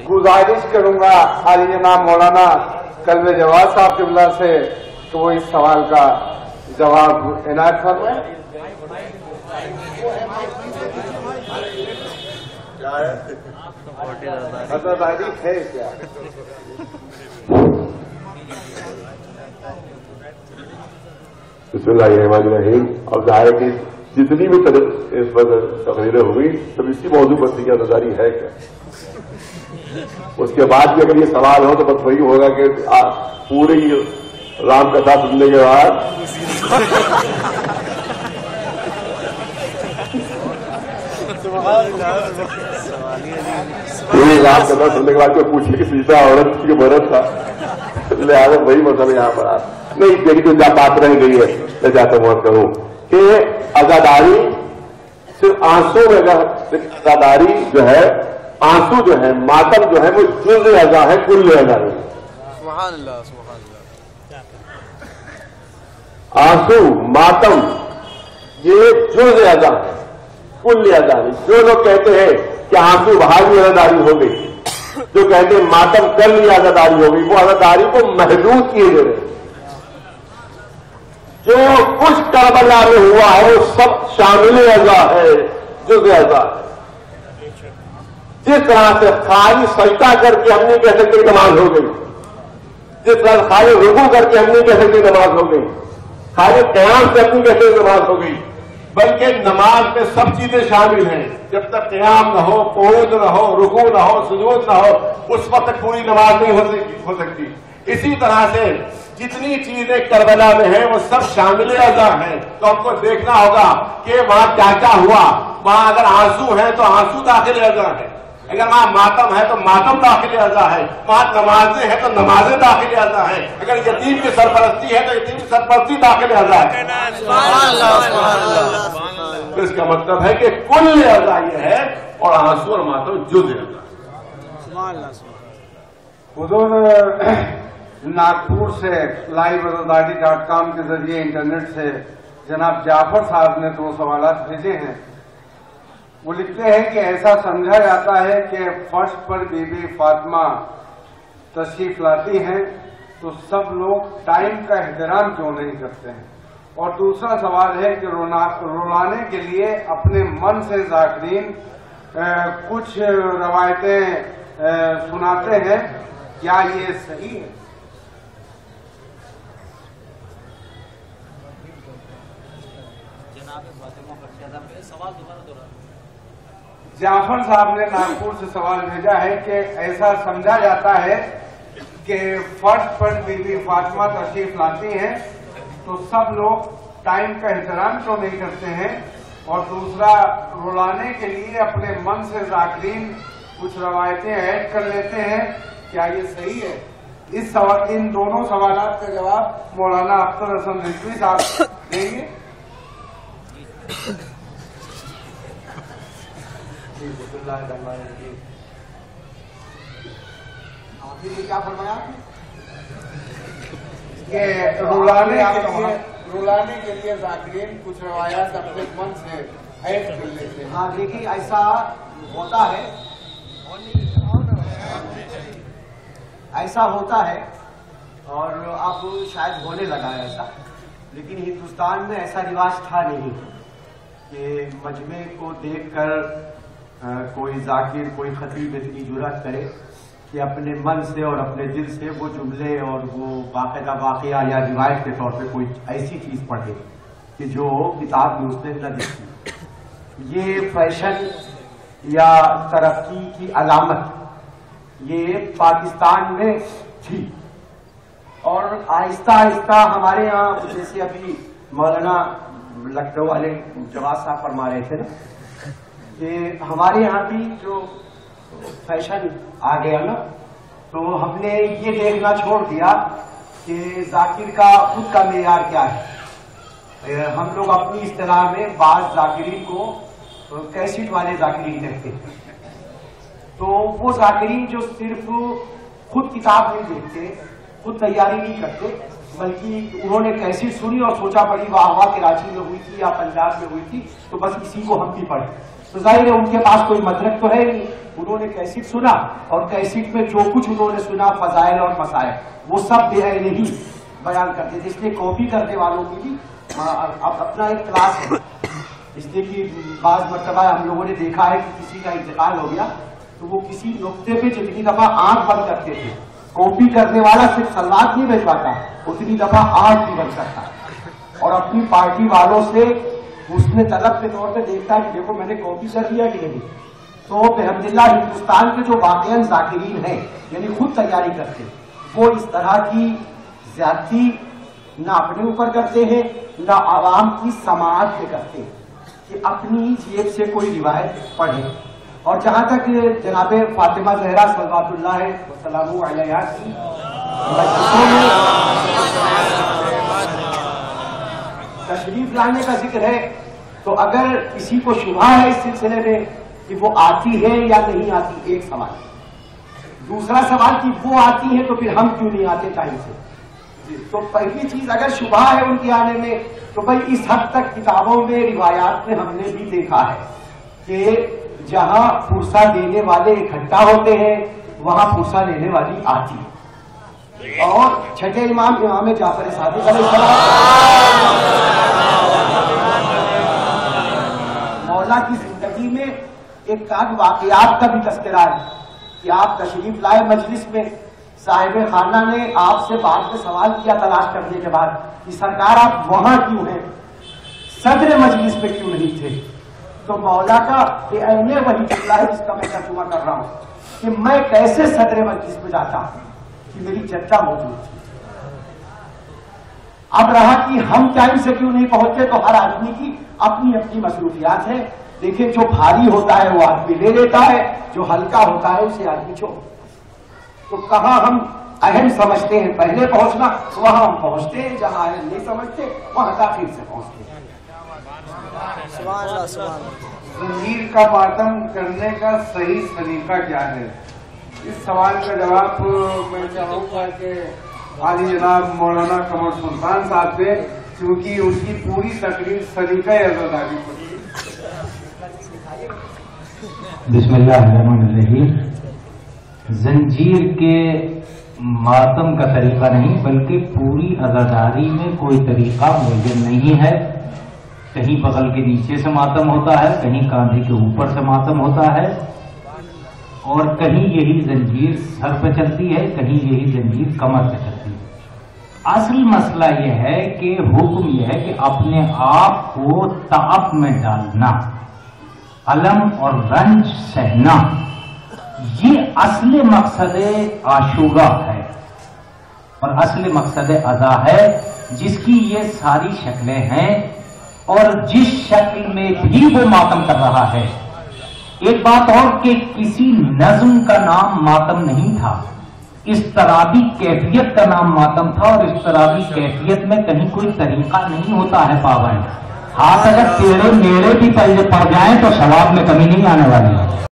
गुजारिश करूंगा हाजी जनाब मौलाना कल्ब जवाद साहब किबला से कि वो इस सवाल का जवाब इनायत फरमाए। अज़ादारी है क्या? बिस्मिल्लाहिर्रहमानिर्रहीम। अब जाहिर है कि जितनी भी इस वक्त तकरीरें हुई तब इसी मौजू पर थी कि अज़ादारी है क्या। उसके बाद भी अगर ये सवाल हो तो बस वही होगा कि पूरी राम कथा सुनने के बाद पूरी राम कथा सुनने के बाद कोई पूछे कि सीता औरत की मरद था, लिहाजा वही मतलब यहाँ पर नहीं देखी तो बात रह गई है। मैं जाता हूँ कहूँ कि अज़ादारी सिर्फ आंसू में, अज़ादारी जो है, आंसू जो है, मातम जो है वो जुज़ अज़ा है, कुल अज़ा नहीं। सुभान अल्लाह, सुभान अल्लाह। आंसू मातम ये जुज़ अज़ा है, कुल अज़ा नहीं। जो लोग कहते हैं कि आंसू बहा ली अज़ादारी हो गई, जो कहते हैं मातम कर लिया अज़ादारी हो गई, वो अज़ादारी को महदूद किए गए। जो कुछ करबला में हुआ है वो सब शामिल अज़ा है, जुज़ अज़ा है। जिस तरह से खाली सजदा करके हम नहीं कह सकते नमाज हो गई, जिस तरह खाली रुकू करके हम नहीं कह सकते नमाज हो गई, खाली क़याम से हम नहीं कह सकते नमाज हो गई, बल्कि नमाज में सब चीजें शामिल हैं। जब तक क़याम न हो, क़ुऊद न हो, रुकू न हो, सुजूद न हो, उस वक्त तक पूरी नमाज नहीं हो सकती। इसी तरह से जितनी चीजें करबला में हैं वो सब शामिल अज़ा हैं। तो हमको देखना होगा कि वहां क्या क्या हुआ। वहां अगर आंसू है तो आंसू दाखिल अज़ा है, अगर वहां मातम है तो मातम दाखिल अज़ा है, वहां नमाजें हैं तो नमाजें दाखिल अज़ा है, अगर यतीम की सरपरस्ती है तो यतीम की सरपरस्ती दाखिल अज़ा है। तो इसका मतलब है कि कुल अज़ा ये है और आंसू और मातम जुज़ अज़ा। हुजूर नागपुर से live-azadari.com के जरिए इंटरनेट से जनाब जाफर साहब ने 2 सवालात भेजे हैं। वो लिखते हैं कि ऐसा समझा जाता है कि फर्श पर बीबी फातिमा तशरीफ लाती हैं तो सब लोग टाइम का एहतराम क्यों नहीं करते हैं। और दूसरा सवाल है कि रुलाने के लिए अपने मन से ज़ाकिरीन कुछ रवायतें सुनाते हैं, क्या ये सही है? जाफर साहब ने नागपुर से सवाल भेजा है कि ऐसा समझा जाता है कि फर्श पर बीबी फातिमा तशरीफ लाती हैं तो सब लोग टाइम का एहतराम क्यों नहीं करते हैं। और दूसरा, रुलाने के लिए अपने मन से ज़ाकिरीन कुछ रवायतें ऐड कर लेते हैं, क्या ये सही है? इन दोनों सवालात का जवाब मौलाना अख्तर हसन रिजवी साहब देंगे। आपने क्या फरमाया कि रुलाने के लिए ज़ाकिरीन कुछ रवायात अपने मन से ऐड कर लेते हैं। हाँ देखिए, ऐसा होता है, ऐसा होता है और अब शायद होने लगा है ऐसा, लेकिन हिंदुस्तान में ऐसा रिवाज था नहीं कि मजमे को देखकर कोई जाकिर, कोई खतीब इतनी जुर्रत करे कि अपने मन से और अपने दिल से वो जुमले और वो बाकायदा वाक़या या रिवायत के तौर पे कोई ऐसी चीज पढ़े कि जो किताब में उसने न देखी। ये फैशन या तरक्की की अलामत ये पाकिस्तान में थी और आहिस्ता आहिस्ता हमारे यहाँ, जैसे अभी मौलाना लखनऊ वाले जवाब साहब फरमा रहे थे ना कि हमारे यहाँ भी जो फैशन आ गया ना, तो हमने ये देखना छोड़ दिया कि जाकिर का खुद का मेयार क्या है। हम लोग अपनी इस्तिलाह में बाज़ जाकिरीन को कैसेट वाले जाकिरीन कहते हैं। तो वो जाकिरीन जो सिर्फ खुद किताब नहीं देखते, खुद तैयारी नहीं करते, बल्कि उन्होंने कैसेट सुनी और सोचा पड़ी वाह वाह कराची में हुई थी या पंजाब में हुई थी तो बस इसी को हम भी पढ़े। तो जाहिर है उनके पास कोई मदरक तो है नहीं, انہوں نے کیسٹ سنا اور کیسٹ میں جو کچھ انہوں نے سنا فضائل اور مسائل وہ سب بے عینی بیان کرتے تھے. اس لیے کاپی کرنے والوں کی بھی اپنا ایک کلاس ہے. اس لیے کہ بعض مرتبہ ہم لوگوں نے دیکھا ہے کہ کسی کا انتقال ہو گیا تو وہ کسی نقطے پہ جتنی دفعہ آنکھ بند کرتے تھے, کاپی کرنے والا صرف سلوات نہیں بھجواتا, اتنی دفعہ آنکھ بھی بند کرتا اور اپنی پارٹی والوں سے حسن طلب کے طور پہ دیکھتا ہے کہ دیکھو میں نے کاپی کر لیا کہ نہیں. تو بحمداللہ ہندوستان کے جو واقعی ذاکرین ہیں یعنی خود تیاری کرتے وہ اس طرح کی زیادتی نہ اپنے اوپر کرتے ہیں نہ عوام کی سماعت پہ کرتے کہ اپنی جیب سے کوئی روایت پڑھے. اور جہاں تک جناب فاطمہ زہرا صلوات اللہ وسلام علیہا کی مجلسوں میں تشریف لانے کا ذکر ہے تو اگر کسی کو شبہ ہے اس سلسلے میں کہ وہ آتی ہے یا نہیں آتی, ایک سوال. دوسرا سوال کہ وہ آتی ہے تو پھر ہم کیوں نہیں آتے ٹائم سے. تو پہلی چیز اگر شبہ ہے ان کے آنے میں تو بھائی اس حد تک کتابوں میں روایات میں ہم نے بھی دیکھا ہے کہ جہاں پرسہ دینے والے اکٹھا ہوتے ہیں وہاں پرسہ لینے والی آتی ہے. اور چھٹے امام جعفر صادق علیہ السلام مولا کی زندگی میں ایک واقعات کا بھی تذکرہ ہے کہ آپ تشریف لائے مجلس میں, صاحب خانہ نے آپ سے بعد میں سوال کیا تلاش کرنے کے بعد کہ سرکار آپ وہاں کیوں ہیں, صدر مجلس میں کیوں نہیں تھے. تو مولا کا کہ عین وہی جملہ ہے جس کا میں ترجمہ کر رہا ہوں کہ میں کیسے صدر مجلس میں جاتا ہوں کہ میری جدہ موجود تھی. اب رہا کہ ہم ٹائم سے کیوں نہیں پہنچتے تو ہر آدمی کی اپنی اپنی مصروفیات ہے. دیکھیں جو بھاری ہوتا ہے وہ آدمی لے لیتا ہے, جو ہلکا ہوتا ہے اسے آدمی چھوڑ. تو کہاں ہم اہم سمجھتے ہیں پہلے پہنچنا وہاں ہم پہنچتے ہیں, جہاں اہم نہیں سمجھتے وہاں تاخیر سے پہنچتے ہیں. سبحان اللہ سبحان اللہ. زنجیر کا ماتم کرنے کا صحیح طریقہ کیا ہے؟ اس سوال کا جواب میں چاہوں گا کہ عالی جناب مولانا قمر سلطان صاحب سے, کیونکہ ان کی پوری تقریر سلیقہ عزاداری پر. بسم اللہ الرحمن الرحیم. زنجیر کے ماتم کا طریقہ نہیں بلکہ پوری عزاداری میں کوئی طریقہ موجود نہیں ہے. کہیں بغل کے نیچے سے ماتم ہوتا ہے, کہیں کاندھے کے اوپر سے ماتم ہوتا ہے, اور کہیں یہی زنجیر سر پہ چلتی ہے, کہیں یہی زنجیر کمر پہ چلتی ہے. اصل مسئلہ یہ ہے کہ حکم یہ ہے کہ اپنے آپ کو تعب میں ڈالنا, الم اور رنج سہنا, یہ اصل مقصد عاشورہ ہے اور اصل مقصد عزا ہے, جس کی یہ ساری شکلیں ہیں اور جس شکل میں بھی وہ ماتم کر رہا ہے. ایک بات اور کہ کسی نظم کا نام ماتم نہیں تھا, اضطرابی کیفیت کا نام ماتم تھا, اور اضطرابی کیفیت میں کہیں کوئی طریقہ نہیں ہوتا ہے پابند. ہاتھ اگر ٹیڑے میڑے بھی پڑ جائیں تو ثواب میں کمی نہیں آنے والی ہے.